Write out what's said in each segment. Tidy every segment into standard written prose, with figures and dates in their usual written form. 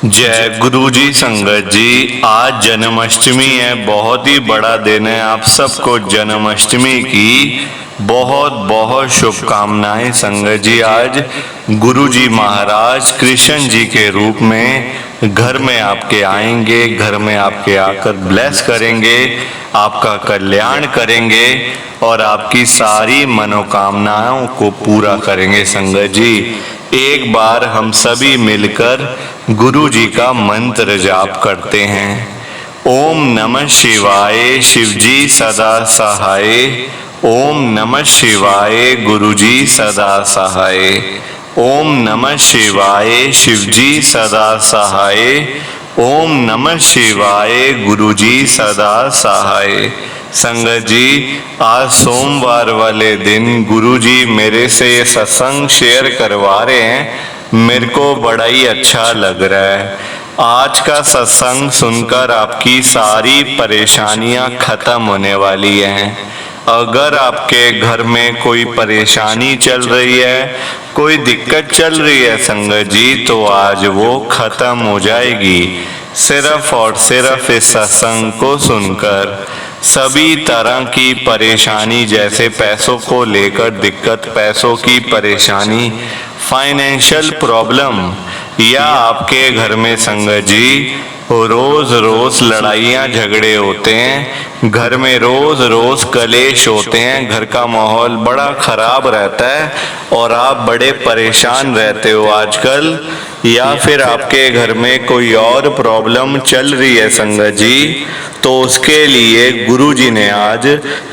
जय गुरु जी। संगत जी, आज जन्माष्टमी है, बहुत ही बड़ा दिन है। आप सबको जन्माष्टमी की बहुत बहुत शुभकामनाएं। संगत जी, आज गुरु जी महाराज कृष्ण जी के रूप में घर में आपके आएंगे, घर में आपके आकर ब्लेस करेंगे, आपका कल्याण करेंगे और आपकी सारी मनोकामनाओं को पूरा करेंगे। संगत जी, एक बार हम सभी मिलकर गुरु जी का मंत्र जाप करते हैं। ओम नमः शिवाय, शिव जी सदा सहाय। ओम नमः शिवाय, गुरु जी सदा सहाय। ओम नमः शिवाय, शिव जी सदा सहाय। ओम नमः शिवाय, गुरु जी सदा सहाय। संगत जी, आज सोमवार वाले दिन गुरु जी मेरे से ये सत्संग शेयर करवा रहे हैं। मेरे को बड़ा ही अच्छा लग रहा है। आज का सत्संग सुनकर आपकी सारी परेशानियां खत्म होने वाली हैं। अगर आपके घर में कोई परेशानी चल रही है, कोई दिक्कत चल रही है संगत जी, तो आज वो खत्म हो जाएगी सिर्फ और सिर्फ इस सत्संग को सुनकर। सभी तरह की परेशानी, जैसे पैसों को लेकर दिक्कत, पैसों की परेशानी, फाइनेंशियल प्रॉब्लम, या आपके घर में संगत जी रोज रोज लड़ाइयाँ झगड़े होते हैं, घर में रोज रोज कलेश होते हैं, घर का माहौल बड़ा खराब रहता है और आप बड़े परेशान रहते हो आजकल, या फिर आपके घर में कोई और प्रॉब्लम चल रही है संगत जी, तो उसके लिए गुरु जी ने आज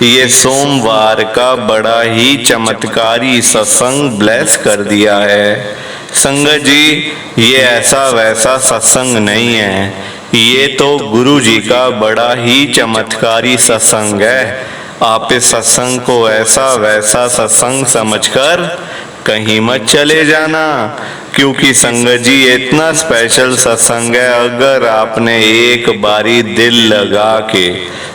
ये सोमवार का बड़ा ही चमत्कारी सत्संग ब्लेस कर दिया है। संगत जी, ये ऐसा वैसा सत्संग नहीं है, ये तो गुरु जी का बड़ा ही चमत्कारी सत्संग है। आप इस सत्संग को ऐसा वैसा सत्संग समझकर कहीं मत चले जाना, क्योंकि संगत जी इतना स्पेशल सत्संग है। अगर आपने एक बारी दिल लगा के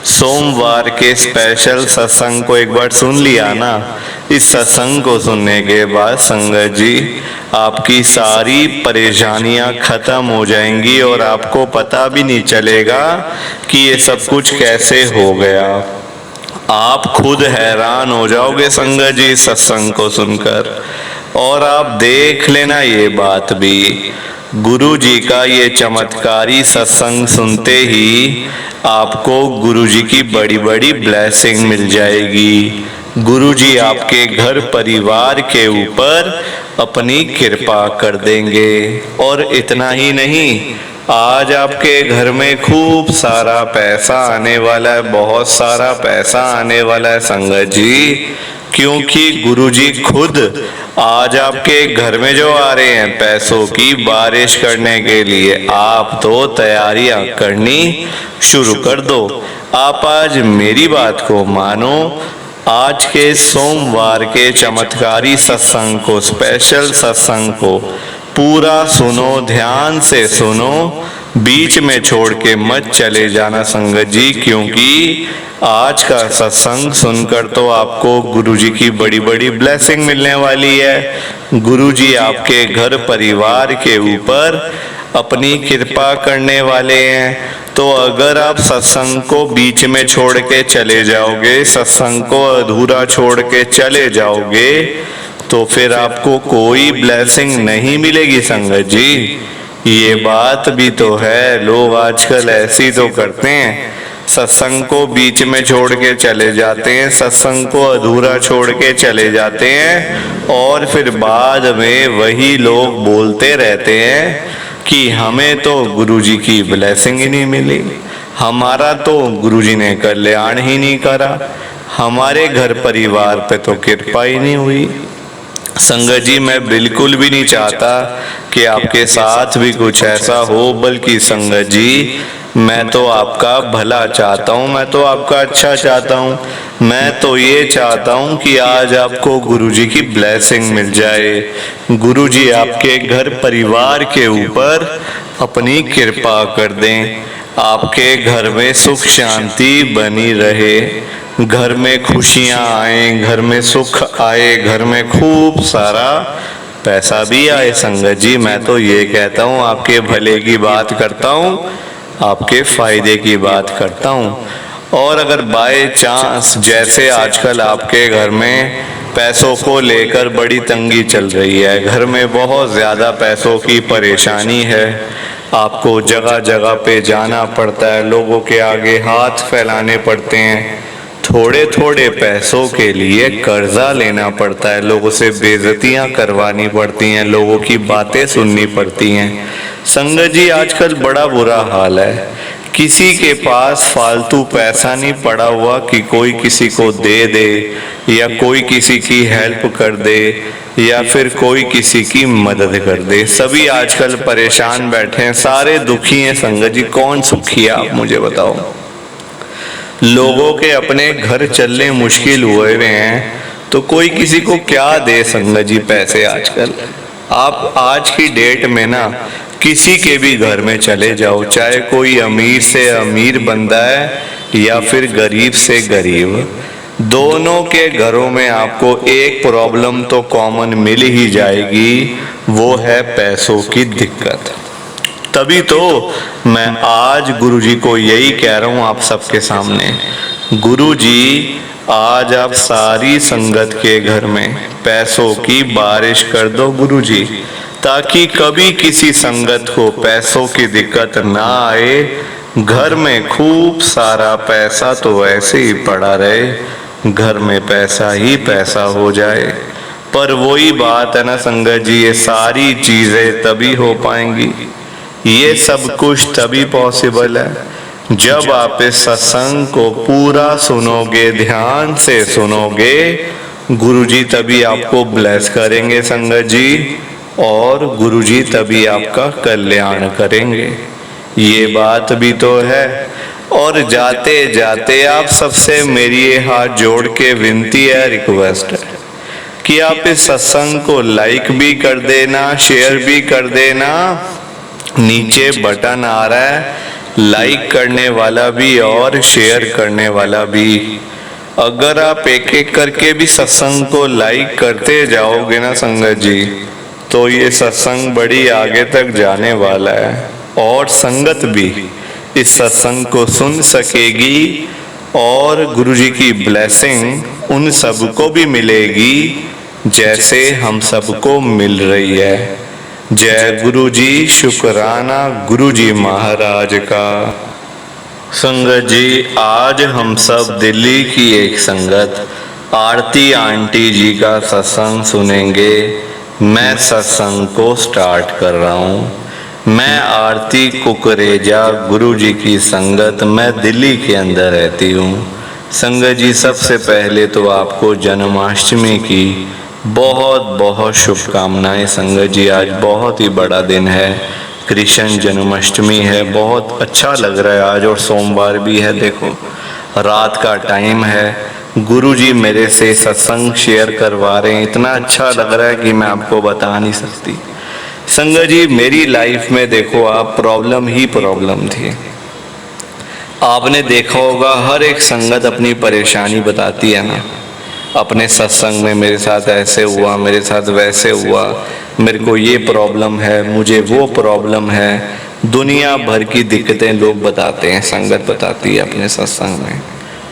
सोमवार के स्पेशल सत्संग को एक बार सुन लिया ना, इस सत्संग को सुनने के बाद संगत जी आपकी सारी परेशानियां खत्म हो जाएंगी और आपको पता भी नहीं चलेगा कि ये सब कुछ कैसे हो गया। आप खुद हैरान हो जाओगे संगत जी सत्संग को सुनकर। और आप देख लेना ये बात भी, गुरु जी का ये चमत्कारी सत्संग सुनते ही आपको गुरु जी की बड़ी बड़ी ब्लेसिंग मिल जाएगी। गुरु जी आपके घर परिवार के ऊपर अपनी कृपा कर देंगे। और इतना ही नहीं, आज आपके घर में खूब सारा पैसा आने वाला है, बहुत सारा पैसा आने वाला है संगत जी, क्योंकि गुरु जी खुद आज आपके घर में जो आ रहे हैं पैसों की बारिश करने के लिए। आप तो तैयारियां करनी शुरू कर दो। आप आज मेरी बात को मानो, आज के सोमवार के चमत्कारी सत्संग को, स्पेशल सत्संग को पूरा सुनो, ध्यान से सुनो, बीच में छोड़ के मत चले जाना संगत जी, क्योंकि आज का सत्संग सुनकर तो आपको गुरु जी की बड़ी बड़ी ब्लेसिंग मिलने वाली है। गुरु जी आपके घर परिवार के ऊपर अपनी कृपा करने वाले हैं। तो अगर आप सत्संग को बीच में छोड़ के चले जाओगे, सत्संग को अधूरा छोड़ के चले जाओगे, तो फिर आपको कोई ब्लेसिंग नहीं मिलेगी संगत जी। ये बात भी तो है, लोग आजकल ऐसी तो करते हैं, सत्संग को बीच में छोड़ के चले जाते हैं, सत्संग को अधूरा छोड़ के चले जाते हैं और फिर बाद में वही लोग बोलते रहते हैं कि हमें तो गुरुजी की ब्लेसिंग ही नहीं मिली, हमारा तो गुरुजी ने कल्याण ही नहीं करा, हमारे घर परिवार पे तो कृपा ही नहीं हुई। संगत जी, मैं बिल्कुल भी नहीं चाहता कि आपके साथ भी कुछ ऐसा हो, बल्कि संगत जी मैं तो आपका भला चाहता हूँ, मैं तो आपका अच्छा चाहता हूँ। मैं तो ये चाहता हूँ कि आज आपको गुरुजी की ब्लेसिंग मिल जाए, गुरुजी आपके घर परिवार के ऊपर अपनी कृपा कर दें, आपके घर में सुख शांति बनी रहे, घर में खुशियाँ आए, घर में सुख आए, घर में खूब सारा पैसा भी आए संगत जी। मैं तो ये कहता हूँ आपके भले की बात करता हूँ, आपके फायदे की बात करता हूँ। और अगर बाय चांस जैसे आजकल आपके घर में पैसों को लेकर बड़ी तंगी चल रही है, घर में बहुत ज़्यादा पैसों की परेशानी है, आपको जगह जगह पे जाना पड़ता है, लोगों के आगे हाथ फैलाने पड़ते हैं, थोड़े थोड़े पैसों के लिए कर्जा लेना पड़ता है, लोगों से बेइज्जतियां करवानी पड़ती हैं, लोगों की बातें सुननी पड़ती हैं। संगत जी आजकल बड़ा बुरा हाल है, किसी के पास फालतू पैसा नहीं पड़ा हुआ कि कोई किसी को दे दे या कोई किसी की हेल्प कर दे या फिर कोई किसी की मदद कर दे। सभी आजकल परेशान बैठे हैं, सारे दुखी हैं संगत जी। कौन सुखी है आप मुझे बताओ। लोगों के अपने घर चलने मुश्किल हुए हैं तो कोई किसी को क्या दे संगत जी पैसे। आजकल आप आज की डेट में ना किसी के भी घर में चले जाओ, चाहे कोई अमीर से अमीर बंदा है या फिर गरीब से गरीब, दोनों के घरों में आपको एक प्रॉब्लम तो कॉमन मिल ही जाएगी, वो है पैसों की दिक्कत। तभी तो मैं आज गुरुजी को यही कह रहा हूँ आप सबके सामने, गुरुजी आज आप सारी संगत के घर में पैसों की बारिश कर दो गुरुजी, ताकि कभी किसी संगत को पैसों की दिक्कत ना आए। घर में खूब सारा पैसा तो ऐसे ही पड़ा रहे, घर में पैसा ही पैसा हो जाए। पर वही बात है ना संगत जी, ये सारी चीजें तभी हो पाएंगी, ये सब कुछ तभी पॉसिबल है जब आप इस सत्संग को पूरा सुनोगे, ध्यान से सुनोगे। गुरुजी तभी आपको ब्लेस करेंगे संगत जी, और गुरुजी तभी आपका कल्याण करेंगे। ये बात भी तो है। और जाते जाते आप सबसे मेरी ये हाथ जोड़ के विनती है, रिक्वेस्ट है कि आप इस सत्संग को लाइक भी कर देना, शेयर भी कर देना। नीचे बटन आ रहा है, लाइक करने वाला भी और शेयर करने वाला भी। अगर आप एक एक करके भी सत्संग को लाइक करते जाओगे ना संगत जी, तो ये सत्संग बड़ी आगे तक जाने वाला है और संगत भी इस सत्संग को सुन सकेगी और गुरुजी की ब्लेसिंग उन सबको भी मिलेगी जैसे हम सबको मिल रही है। जय गुरुजी, शुक्राना गुरुजी महाराज का। संगत जी आज हम सब दिल्ली की एक संगत आरती आंटी जी का सत्संग सुनेंगे। मैं सत्संग को स्टार्ट कर रहा हूँ। मैं आरती कुकरेजा गुरुजी की संगत, मैं दिल्ली के अंदर रहती हूँ। संगत जी सबसे पहले तो आपको जन्माष्टमी की बहुत बहुत शुभकामनाएं। संगत जी आज बहुत ही बड़ा दिन है, कृष्ण जन्माष्टमी है, बहुत अच्छा लग रहा है आज, और सोमवार भी है। देखो रात का टाइम है, गुरुजी मेरे से सत्संग शेयर करवा रहे हैं, इतना अच्छा लग रहा है कि मैं आपको बता नहीं सकती। संगत जी मेरी लाइफ में देखो आप प्रॉब्लम ही प्रॉब्लम थी। आपने देखा होगा हर एक संगत अपनी परेशानी बताती है ना, अपने सत्संग में मेरे साथ ऐसे हुआ, मेरे साथ वैसे हुआ, मेरे को ये प्रॉब्लम है, मुझे वो प्रॉब्लम है। दुनिया भर की दिक्कतें लोग बताते हैं, संगत बताती है अपने सत्संग में,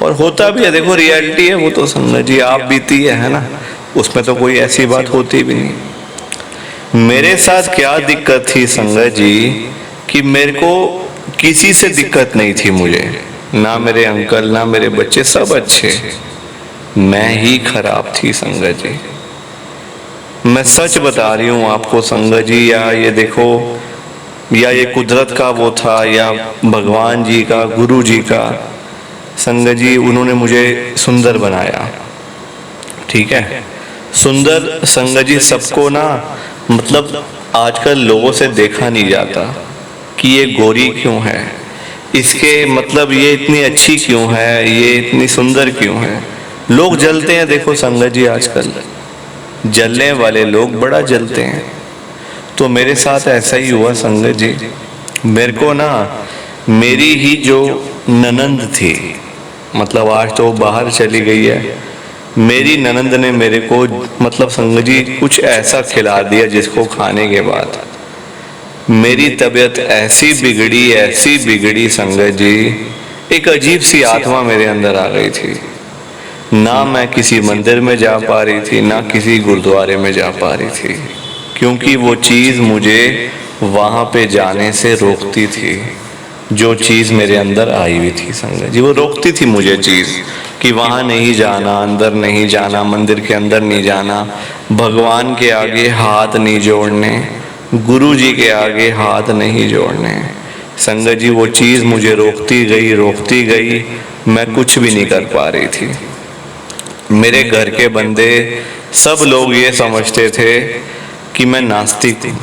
और होता भी है। देखो रियलिटी है वो तो संगत जी, आप बीती है ना, उसमें तो कोई ऐसी बात होती भी नहीं। मेरे साथ क्या दिक्कत थी संगत जी कि मेरे को किसी से दिक्कत नहीं थी, मुझे ना मेरे अंकल ना मेरे बच्चे, सब अच्छे, मैं ही खराब थी संगत जी। मैं सच बता रही हूँ आपको संगत जी, या ये देखो, या ये कुदरत का वो था या भगवान जी का, गुरु जी का। संगत जी उन्होंने मुझे सुंदर बनाया, ठीक है। सुंदर संगत जी सबको ना, मतलब आजकल लोगों से देखा नहीं जाता कि ये गोरी क्यों है, इसके मतलब ये इतनी अच्छी क्यों है, ये इतनी सुंदर क्यों है। लोग जलते हैं, देखो संगत जी आजकल जलने वाले लोग बड़ा जलते हैं। तो मेरे साथ ऐसा ही हुआ संगत जी। मेरे को ना मेरी ही जो ननंद थी, मतलब आज तो बाहर चली गई है, मेरी ननंद ने मेरे को मतलब संगत जी कुछ ऐसा खिला दिया जिसको खाने के बाद मेरी तबीयत ऐसी बिगड़ी संगत जी, एक अजीब सी आत्मा मेरे अंदर आ गई थी। ना मैं किसी मंदिर में जा पा रही थी, ना किसी गुरुद्वारे में जा पा रही थी, क्योंकि वो चीज़ मुझे वहाँ पे जाने से रोकती थी। जो चीज़ मेरे अंदर आई हुई थी संगत जी, वो रोकती थी मुझे चीज़ कि वहाँ नहीं जाना, अंदर नहीं जाना, मंदिर के अंदर नहीं जाना, भगवान के आगे हाथ नहीं जोड़ने, गुरु जी के आगे हाथ नहीं जोड़ने। संगत जी वो चीज़ मुझे रोकती गई, मैं कुछ भी नहीं कर पा रही थी। मेरे घर के बंदे सब लोग ये समझते थे कि मैं नास्तिक हूँ,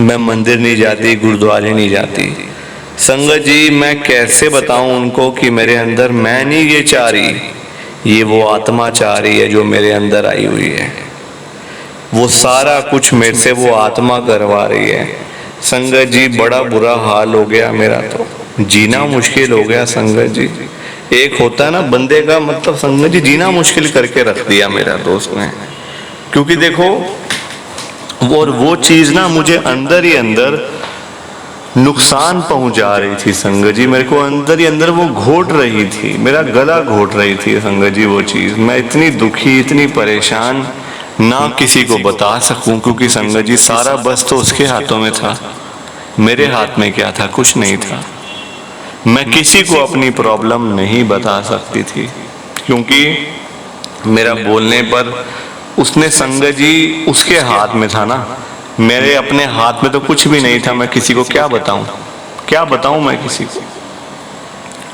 मैं मंदिर नहीं जाती, गुरुद्वारे नहीं जाती। संगत जी मैं कैसे बताऊं उनको कि मेरे अंदर मैं नहीं ये चाह रही, ये वो आत्मा चाह रही है जो मेरे अंदर आई हुई है। वो सारा कुछ मेरे से वो आत्मा करवा रही है। संगत जी बड़ा बुरा हाल हो गया मेरा, तो जीना मुश्किल हो गया संगत जी। एक होता है ना बंदे का मतलब संगत जी, जीना मुश्किल करके रख दिया मेरा दोस्त ने। क्योंकि देखो वो चीज़ ना मुझे अंदर ही अंदर नुकसान पहुंचा रही थी संगत जी, मेरे को अंदर ही अंदर वो घोट रही थी, मेरा गला घोट रही थी संगत जी वो चीज़। मैं इतनी दुखी, इतनी परेशान, ना किसी को बता सकूं, क्योंकि संगत जी सारा बस तो उसके हाथों में था, मेरे हाथ में क्या था, कुछ नहीं था। मैं किसी को अपनी प्रॉब्लम नहीं बता सकती थी, क्योंकि मेरा बोलने पर उसने संगत जी उसके हाथ में था ना, मेरे अपने हाथ में तो कुछ भी नहीं था। मैं किसी को क्या बताऊं मैं किसी को।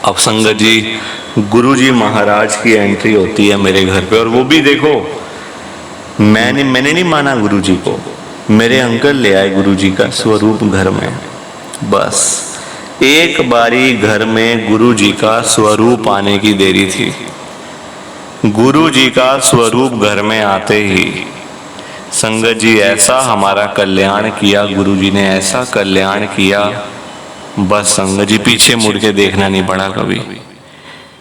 अब संगत जी गुरु जी महाराज की एंट्री होती है मेरे घर पे, और वो भी देखो मैंने नहीं माना गुरु जी को, मेरे अंकल ले आए गुरु जी का स्वरूप घर में। बस एक बारी घर में गुरु जी का स्वरूप आने की देरी थी। गुरु जी का स्वरूप घर में आते ही संगत जी ऐसा हमारा कल्याण किया, गुरु जी ने ऐसा कल्याण किया, बस संगत जी पीछे मुड़ के देखना नहीं पड़ा कभी,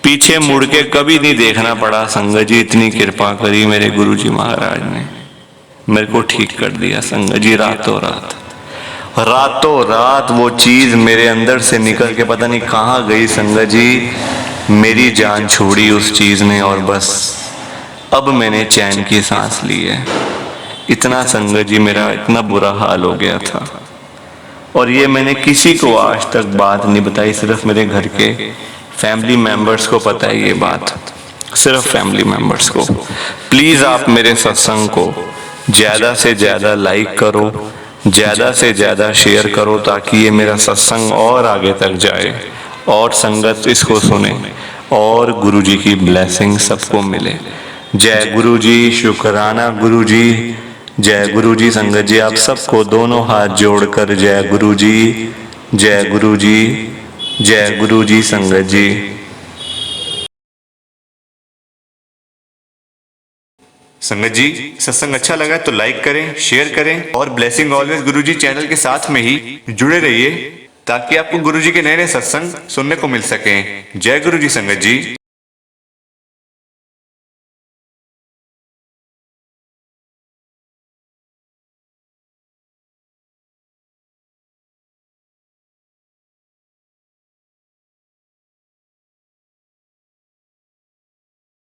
पीछे मुड़ के कभी नहीं देखना पड़ा संगत जी। इतनी कृपा करी मेरे गुरु जी महाराज ने, मेरे को ठीक कर दिया संगत जी। रातों रात वो चीज मेरे अंदर से निकल के पता नहीं कहाँ गई संगत जी, मेरी जान छोड़ी उस चीज ने, और बस अब मैंने चैन की सांस ली है। इतना संगत जी मेरा इतना बुरा हाल हो गया था, और ये मैंने किसी को आज तक बात नहीं बताई, सिर्फ मेरे घर के फैमिली मेंबर्स को पता है ये बात, सिर्फ फैमिली मेंबर्स को। प्लीज आप मेरे सत्संग को ज्यादा से ज्यादा लाइक करो, ज्यादा से ज्यादा शेयर करो, ताकि ये मेरा सत्संग और आगे तक जाए और संगत इसको सुने और गुरु जी की ब्लेसिंग सबको मिले। जय गुरु जी, शुक्राना गुरु जी, जय गुरु जी। संगत जी आप सबको दोनों हाथ जोड़कर जय गुरु जी, जय गुरु जी, जय गुरु जी। संगत जी सत्संग अच्छा लगा तो लाइक करें, शेयर करें, और ब्लेसिंग ऑलवेज गुरु जी चैनल के साथ में ही जुड़े रहिए, ताकि आपको गुरु जी के नए नए सत्संग सुनने को मिल सके। जय गुरु जी संगत जी।